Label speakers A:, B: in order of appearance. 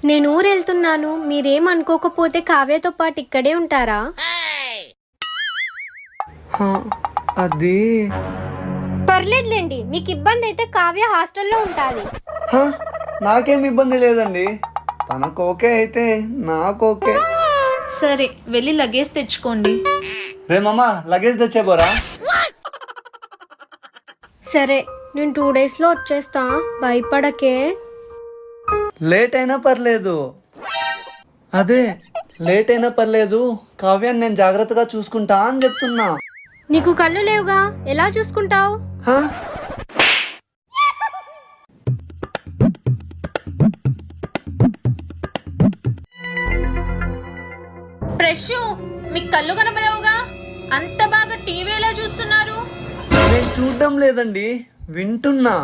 A: నేను ఊరు వెళ్తున్నాను, మీరేం అనుకోకపోతే కావ్యతో పాటు ఇక్కడే ఉంటారా?
B: అది
A: పర్లేదులేండి, మీకు ఇబ్బంది అయితే కావ్య హాస్టల్లో ఉంటుంది.
B: నాకేం ఇబ్బంది లేదండి. తనకు ఓకే అయితే నాకు ఓకే.
C: సరే వెళ్ళి లగేజ్ తెచ్చుకోండి.
B: రే మామ, లగేజ్ తెచ్చేబోరా.
A: సరే, నేను 2 డేస్లో వచ్చేస్తా, భయపడకే.
B: లేట్ అయినా పర్లేదు. అదే లేట్ అయినా పర్లేదు, కావ్యాన్ని నేను జాగ్రత్తగా చూసుకుంటా అని చెప్తున్నా.
A: నీకు కళ్ళు లేవుగా, ఎలా చూసుకుంటావు?
B: హా?
C: ప్రెషు, మీకు కళ్ళు కనబడవుగా, అంత బాగా టీవీ ఎలా చూస్తున్నారు?
B: నేను చూడడం లేదండి, వింటున్నా.